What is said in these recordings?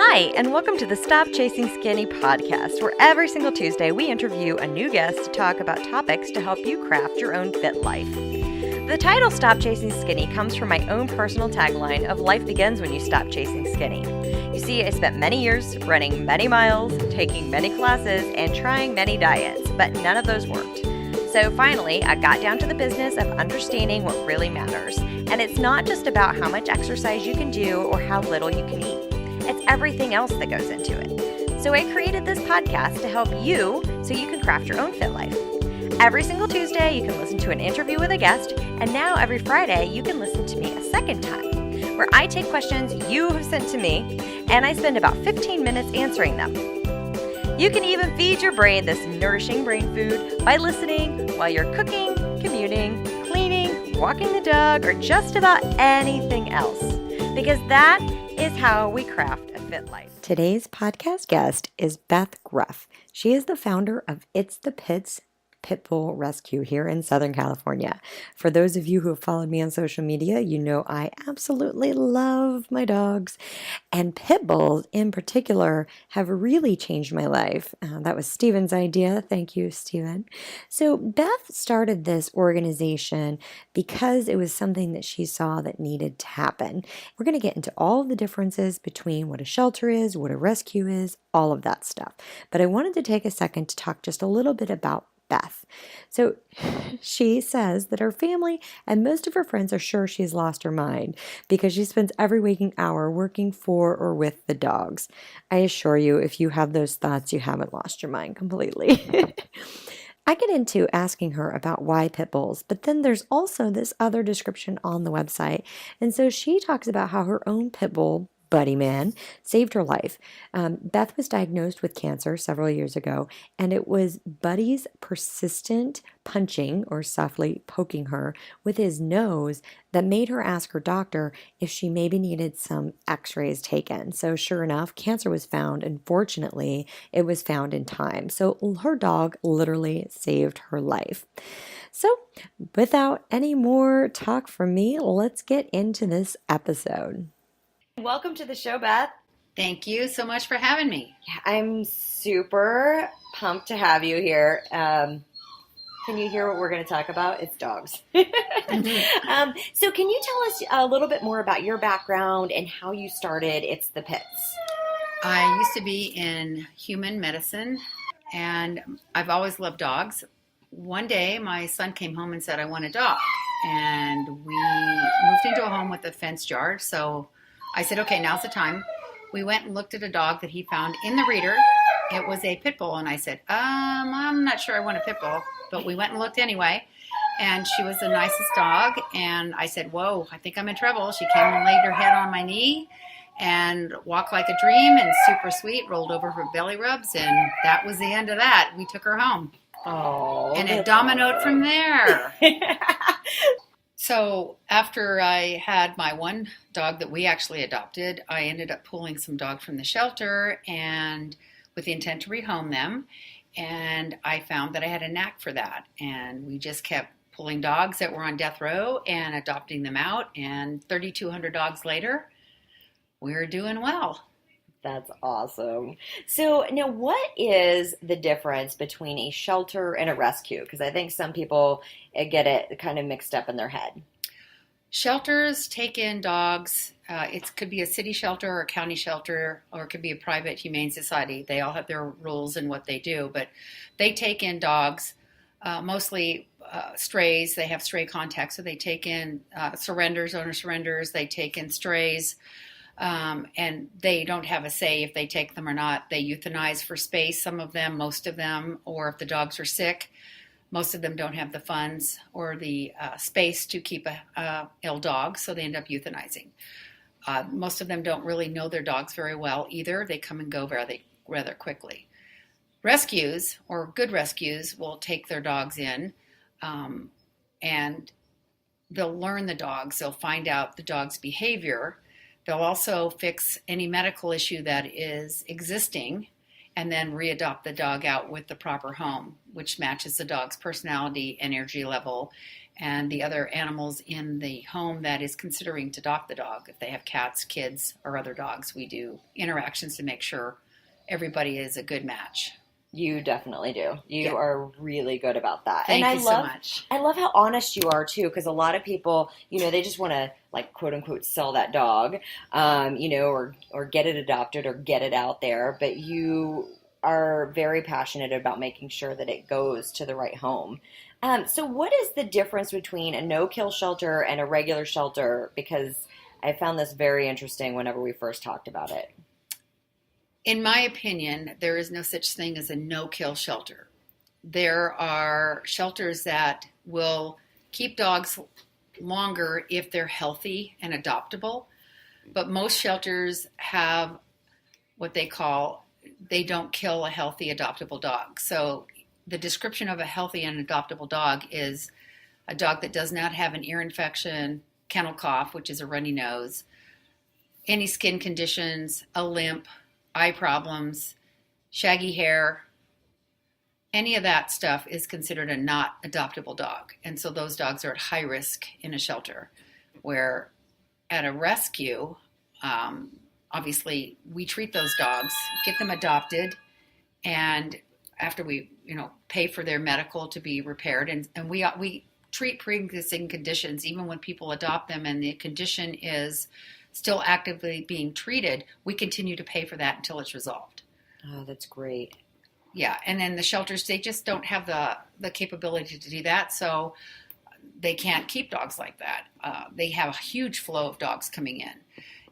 Hi, and welcome to the Stop Chasing Skinny podcast, where every single Tuesday we interview a new guest to talk about topics to help you craft your own fit life. The title Stop Chasing Skinny comes from my own personal tagline of life begins when you stop chasing skinny. You see, I spent many years running many miles, taking many classes, and trying many diets, but none of those worked. So finally, I got down to the business of understanding what really matters. And it's not just about how much exercise you can do or how little you can eat. It's everything else that goes into it. So I created this podcast to help you so you can craft your own fit life. Every single Tuesday, you can listen to an interview with a guest, and now every Friday, you can listen to me a second time, where I take questions you have sent to me, and I spend about 15 minutes answering them. You can even feed your brain this nourishing brain food by listening while you're cooking, commuting, cleaning, walking the dog, or just about anything else, because that is how we craft a fit life. Today's podcast guest is Beth Gruff. She is the founder of It's the Pits Pitbull Rescue here in Southern California. For those of you who have followed me on social media, you know I absolutely love my dogs, and pit bulls in particular have really changed my life. That was Steven's idea. Thank you, Steven. So Beth started this organization because it was something that she saw that needed to happen. We're going to get into all of the differences between what a shelter is, what a rescue is, all of that stuff. But I wanted to take a second to talk just a little bit about Beth. So she says that her family and most of her friends are sure she's lost her mind because she spends every waking hour working for or with the dogs. I assure you, if you have those thoughts, you haven't lost your mind completely. I get into asking her about why pit bulls, but then there's also this other description on the website. And so she talks about how her own pit bull, Buddy Man, saved her life. Beth was diagnosed with cancer several years ago, and it was Buddy's persistent punching or softly poking her with his nose that made her ask her doctor if she maybe needed some x-rays taken. So sure enough, cancer was found, and fortunately, it was found in time. So her dog literally saved her life. So without any more talk from me, let's get into this episode. Welcome to the show, Beth. Thank you so much for having me. Yeah, I'm super pumped to have you here. Can you hear what we're going to talk about? It's dogs. So can you tell us a little bit more about your background and how you started It's the Pits? I used to be in human medicine, and I've always loved dogs. One day, my son came home and said, I want a dog. And we moved into a home with a fenced yard, so I said, okay, now's the time. We went and looked at a dog that he found in the reader. It was a pit bull, and I said, I'm not sure I want a pit bull, but we went and looked anyway, and she was the nicest dog, and I said, whoa, I think I'm in trouble. She came and laid her head on my knee and walked like a dream and super sweet, rolled over for belly rubs, and that was the end of that. We took her home. Oh, and it dominoed from there. So after I had my one dog that we actually adopted, I ended up pulling some dogs from the shelter and with the intent to rehome them. And I found that I had a knack for that. And we just kept pulling dogs that were on death row and adopting them out. And 3,200 dogs later, we're doing well. That's awesome. So now what is the difference between a shelter and a rescue? Because I think some people get it kind of mixed up in their head. Shelters take in dogs. It could be a city shelter or a county shelter, or it could be a private humane society. They all have their rules and what they do, but they take in dogs, mostly strays. They have stray contacts, so they take in surrenders, owner surrenders. They take in strays. And they don't have a say if they take them or not. They euthanize for space, some of them, most of them, or if the dogs are sick, most of them don't have the funds or the space to keep a ill dog, so they end up euthanizing. Most of them don't really know their dogs very well either. They come and go rather quickly. Rescues, or good rescues, will take their dogs in, and they'll learn the dogs. They'll find out the dog's behavior. They'll also fix any medical issue that is existing and then readopt the dog out with the proper home, which matches the dog's personality, energy level, and the other animals in the home that is considering to adopt the dog. If they have cats, kids, or other dogs, we do interactions to make sure everybody is a good match. You definitely do. You Yeah. are really good about that. Thank and you so much. I love how honest you are too, because a lot of people, they just want to like quote unquote sell that dog, or get it adopted or get it out there. But you are very passionate about making sure that it goes to the right home. So what is the difference between a no-kill shelter and a regular shelter? Because I found this very interesting whenever we first talked about it. In my opinion, there is no such thing as a no-kill shelter. There are shelters that will keep dogs longer if they're healthy and adoptable, but most shelters have what they call, they don't kill a healthy adoptable dog. So the description of a healthy and adoptable dog is a dog that does not have an ear infection, kennel cough, which is a runny nose, any skin conditions, a limp, eye problems, shaggy hair, any of that stuff is considered a not adoptable dog. And so those dogs are at high risk in a shelter, where at a rescue, obviously we treat those dogs, get them adopted, and after we, pay for their medical to be repaired, and we treat pre-existing conditions even when people adopt them and the condition is still actively being treated, we continue to pay for that until it's resolved. Oh, that's great. Yeah, and then the shelters, they just don't have the capability to do that, so they can't keep dogs like that. They have a huge flow of dogs coming in.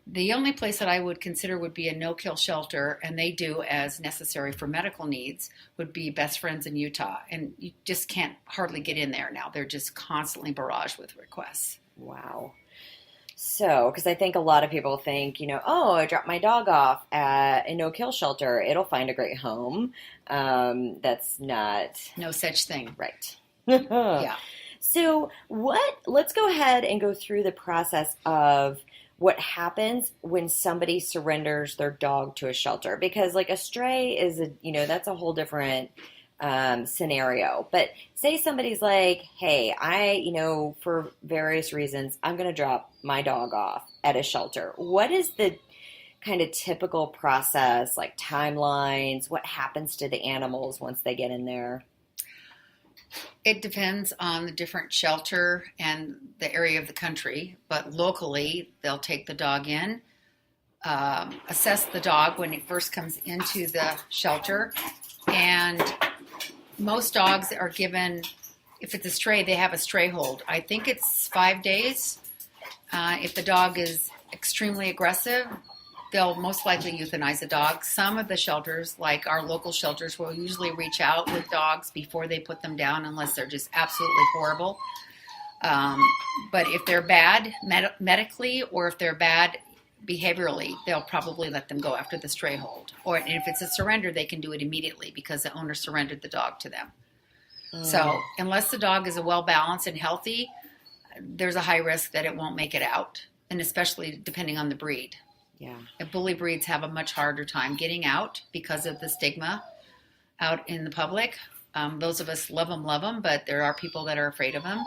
The only place that I would consider would be a no-kill shelter, and they do as necessary for medical needs, would be Best Friends in Utah. And you just can't hardly get in there now. They're just constantly barraged with requests. Wow. So, because I think a lot of people think, I dropped my dog off at a no-kill shelter. It'll find a great home. That's not... No such thing. Right. Yeah. So let's go ahead and go through the process of what happens when somebody surrenders their dog to a shelter. Because like a stray is, that's a whole different scenario. But say somebody's like, hey, for various reasons, I'm going to drop my dog off at a shelter. What is the kind of typical process, like timelines? What happens to the animals once they get in there? It depends on the different shelter and the area of the country, but locally they'll take the dog in, assess the dog when it first comes into the shelter, and most dogs are given, if it's a stray, they have a stray hold. I think it's 5 days. If the dog is extremely aggressive, they'll most likely euthanize the dog. Some of the shelters, like our local shelters, will usually reach out with dogs before they put them down unless they're just absolutely horrible. But if they're bad medically or if they're bad behaviorally, they'll probably let them go after the stray hold. And if it's a surrender, they can do it immediately because the owner surrendered the dog to them. So unless the dog is well-balanced and healthy, there's a high risk that it won't make it out, and especially depending on the breed. Yeah. And bully breeds have a much harder time getting out because of the stigma out in the public. Those of us love them, but there are people that are afraid of them.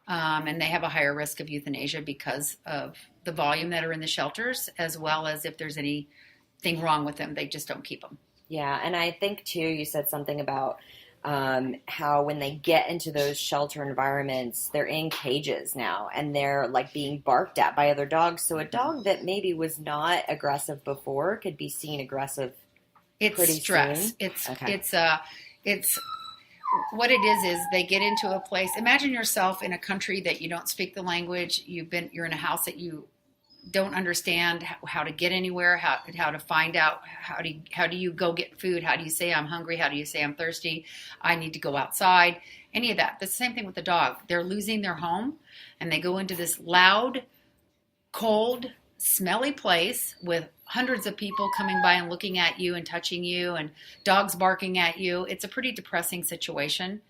And they have a higher risk of euthanasia because of the volume that are in the shelters, as well as if there's anything wrong with them, they just don't keep them. Yeah, and I think, too, you said something about how when they get into those shelter environments, they're in cages now, and they're like being barked at by other dogs. So a dog that maybe was not aggressive before could be seen aggressive. It's pretty stress. Soon. It's what it is they get into a place. Imagine yourself in a country that you don't speak the language. You're in a house that you don't understand how to get anywhere, how to find out, how do you go get food? How do you say I'm hungry? How do you say I'm thirsty? I need to go outside. Any of that. The same thing with the dog. They're losing their home and they go into this loud, cold, smelly place with hundreds of people coming by and looking at you and touching you and dogs barking at you. It's a pretty depressing situation.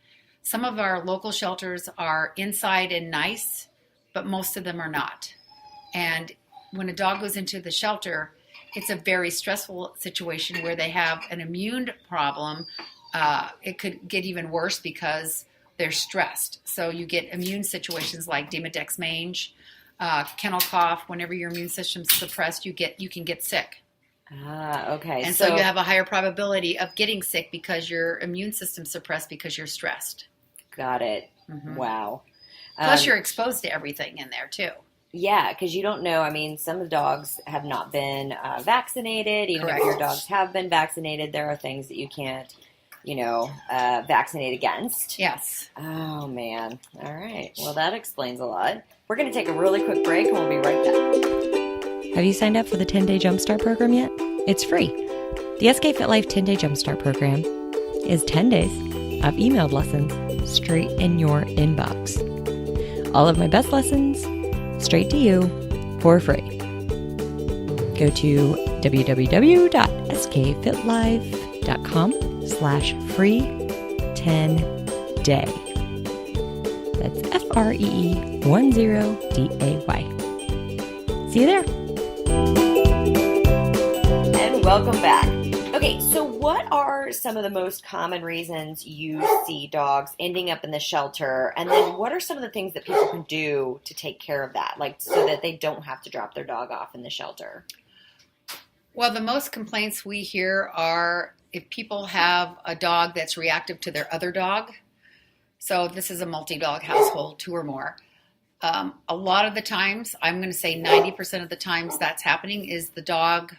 Some of our local shelters are inside and nice, but most of them are not. And when a dog goes into the shelter, it's a very stressful situation where they have an immune problem. It could get even worse because they're stressed. So you get immune situations like Demodex mange, kennel cough. Whenever your immune system's suppressed, you can get sick. Okay. And so you have a higher probability of getting sick because your immune system's suppressed because you're stressed. Got it. Mm-hmm. Wow. Plus, you're exposed to everything in there, too. Yeah, because you don't know. I mean, some of the dogs have not been vaccinated. Even Correct. if your dogs have been vaccinated, there are things that you can't, vaccinate against. Yes. Oh, man. All right. Well, that explains a lot. We're going to take a really quick break, and we'll be right back. Have you signed up for the 10-Day Jumpstart program yet? It's free. The SK Fit Life 10-Day Jumpstart program is 10 days of emailed lessons straight in your inbox. All of my best lessons straight to you for free. Go to www.skfitlife.com/free10day. That's FREE10DAY. See you there. And welcome back. Okay, so what are some of the most common reasons you see dogs ending up in the shelter? And then what are some of the things that people can do to take care of that, like so that they don't have to drop their dog off in the shelter? Well, the most complaints we hear are if people have a dog that's reactive to their other dog. So this is a multi-dog household, 2 or more. A lot of the times, I'm going to say 90% of the times that's happening is the dog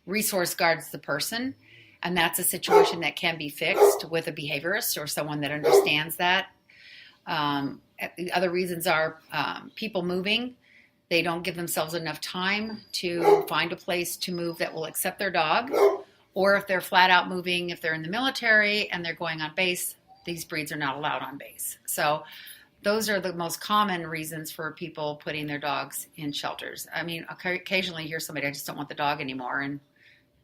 resource guards the person. And that's a situation that can be fixed with a behaviorist or someone that understands that. The other reasons are people moving. They don't give themselves enough time to find a place to move that will accept their dog. Or if they're flat out moving, if they're in the military and they're going on base, these breeds are not allowed on base. So those are the most common reasons for people putting their dogs in shelters. I mean, occasionally you hear somebody, I just don't want the dog anymore. And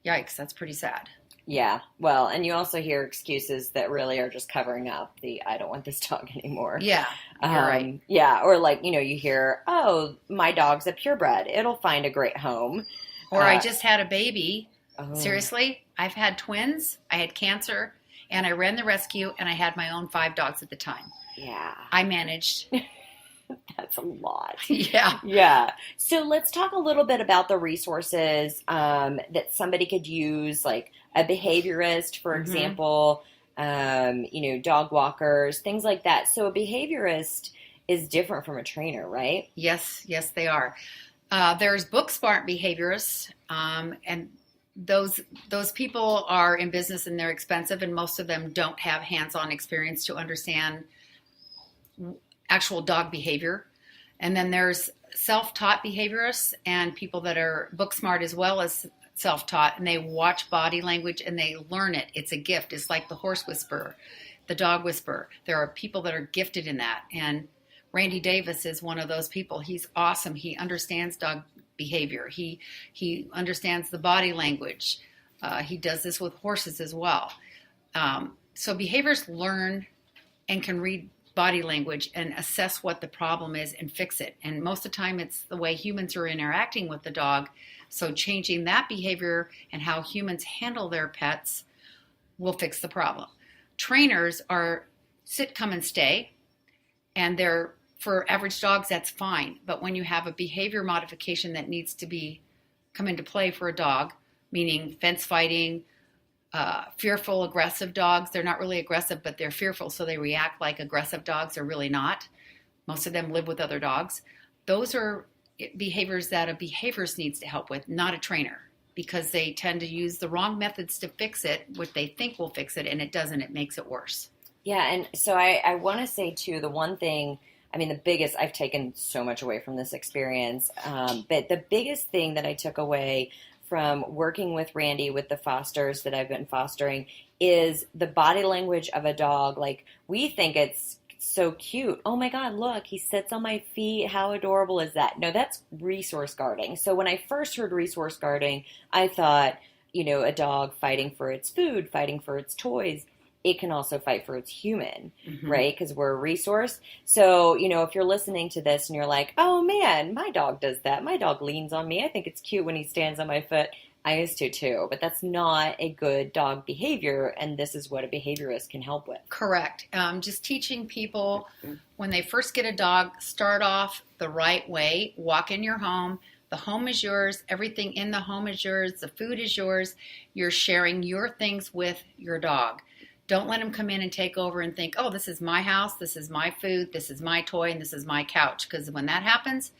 yikes, that's pretty sad. Yeah, well, and you also hear excuses that really are just covering up the I don't want this dog anymore. Yeah, you're right. Yeah, or like, you hear, oh, my dog's a purebred. It'll find a great home. Or I just had a baby. Oh. Seriously, I've had twins. I had cancer, and I ran the rescue, and I had my own 5 dogs at the time. Yeah. I managed. That's a lot. Yeah. Yeah. So let's talk a little bit about the resources that somebody could use, like a behaviorist, for example, dog walkers, things like that. So a behaviorist is different from a trainer, right? Yes, they are. There's book smart behaviorists, and those people are in business and they're expensive, and most of them don't have hands-on experience to understand actual dog behavior. And then there's self-taught behaviorists and people that are book smart as well as self-taught, and they watch body language and they learn it. It's a gift. It's like the horse whisperer, the dog whisperer. There are people that are gifted in that. And Randy Davis is one of those people. He's awesome. He understands dog behavior. He understands the body language. He does this with horses as well. So behaviorists learn and can read body language and assess what the problem is and fix it. And most of the time it's the way humans are interacting with the dog. So changing that behavior and how humans handle their pets will fix the problem. Trainers are sit, come, and stay. And they're, for average dogs, that's fine. But when you have a behavior modification that needs to come into play for a dog, meaning fence fighting, fearful, aggressive dogs. They're not really aggressive, but they're fearful, so they react like aggressive dogs. They're really not. Most of them live with other dogs. Those are behaviors that a behaviorist needs to help with, not a trainer, because they tend to use the wrong methods to fix it, what they think will fix it, and it doesn't. It makes it worse. Yeah, and so I want to say, too, the one thing, the biggest, I've taken so much away from this experience, but the biggest thing that I took away from working with Randy with the fosters that I've been fostering is the body language of a dog. Like, we think it's so cute. Oh my God, look, he sits on my feet. How adorable is that? No, that's resource guarding. So when I first heard resource guarding, I thought, a dog fighting for its food, fighting for its toys. it can also fight for its human, Mm-hmm. right? Because we're a resource. So, if you're listening to this and you're like, oh man, my dog does that. My dog leans on me. I think it's cute when he stands on my foot. I used to too, but that's not a good dog behavior, and this is what a behaviorist can help with. Correct. Just teaching people when they first get a dog, start off the right way. Walk in your home. The home is yours. Everything in the home is yours. The food is yours. You're sharing your things with your dog. Don't let them come in and take over and think, oh, this is my house, this is my food, this is my toy, and this is my couch. Because when that happens,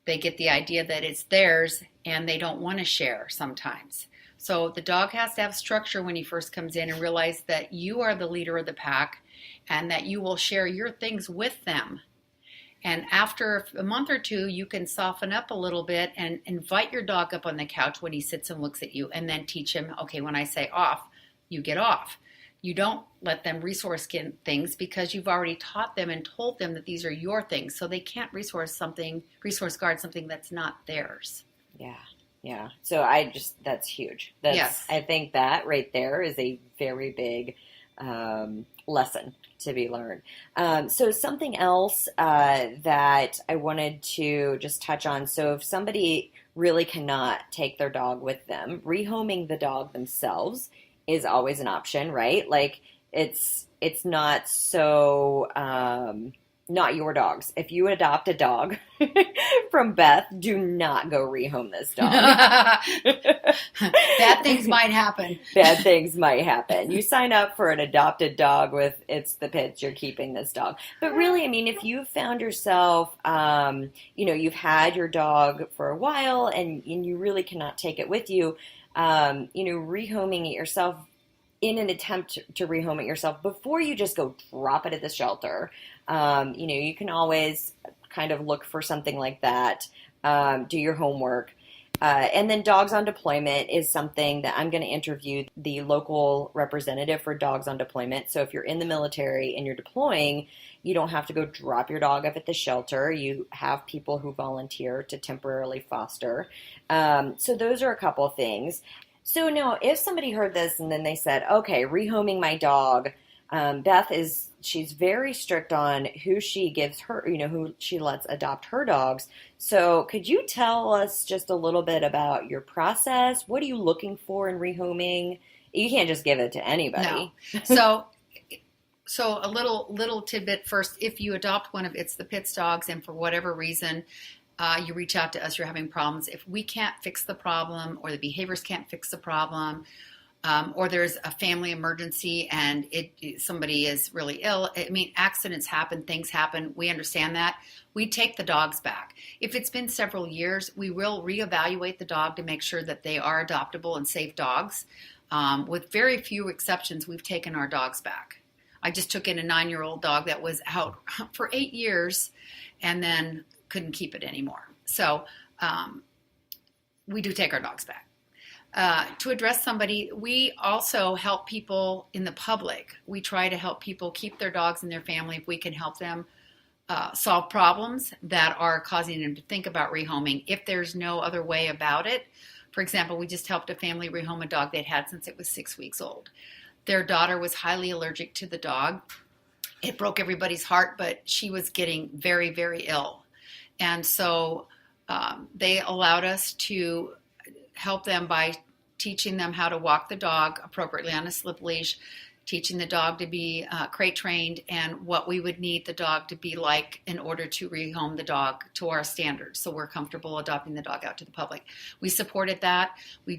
they get the idea that it's theirs and they don't want to share sometimes. So the dog has to have structure when he first comes in and realize that you are the leader of the pack and that you will share your things with them. And after a month or two, you can soften up a little bit and invite your dog up on the couch when he sits and looks at you, and then teach him, okay, when I say off, you get off. You don't let them resource things because you've already taught them and told them that these are your things. So they can't resource guard something that's not theirs. Yeah. So that's huge. Yes. I think that right there is a very big lesson to be learned. So something else that I wanted to just touch on. So if somebody really cannot take their dog with them, rehoming the dog themselves is always an option, right? Like it's not so not your dog's. If you adopt a dog from Beth, do not go rehome this dog. Bad things might happen. Bad things might happen. You sign up for an adopted dog with it's the pits, you're keeping this dog. But really, I mean, if you've found yourself, you've had your dog for a while and you really cannot take it with you, rehoming it yourself in an attempt to rehome it yourself before you just go drop it at the shelter. You can always kind of look for something like that, do your homework. And then dogs on deployment is something that I'm going to interview the local representative for dogs on deployment. So if you're in the military and you're deploying, you don't have to go drop your dog off at the shelter. You have people who volunteer to temporarily foster. So those are a couple of things. So now if somebody heard this and then they said, okay, rehoming my dog, Beth she's very strict on who she gives her, who she lets adopt her dogs. So could you tell us just a little bit about your process? What are you looking for in rehoming? You can't just give it to anybody. No. So a little tidbit first. If you adopt one of the Pitts dogs and for whatever reason you reach out to us, you're having problems. If we can't fix the problem or the behaviorist can't fix the problem, or there's a family emergency and somebody is really ill. I mean, accidents happen, things happen. We understand that. We take the dogs back. If it's been several years, we will reevaluate the dog to make sure that they are adoptable and safe dogs. With very few exceptions, we've taken our dogs back. I just took in a 9-year-old dog that was out for 8 years and then couldn't keep it anymore. So we do take our dogs back. To address somebody, we also help people in the public. We try to help people keep their dogs in their family if we can help them solve problems that are causing them to think about rehoming if there's no other way about it. For example, we just helped a family rehome a dog they'd had since it was 6 weeks old. Their daughter was highly allergic to the dog. It broke everybody's heart, but she was getting very, very ill. And so they allowed us to help them by teaching them how to walk the dog appropriately on a slip leash, teaching the dog to be crate trained, and what we would need the dog to be like in order to rehome the dog to our standards. So we're comfortable adopting the dog out to the public. We supported that. We just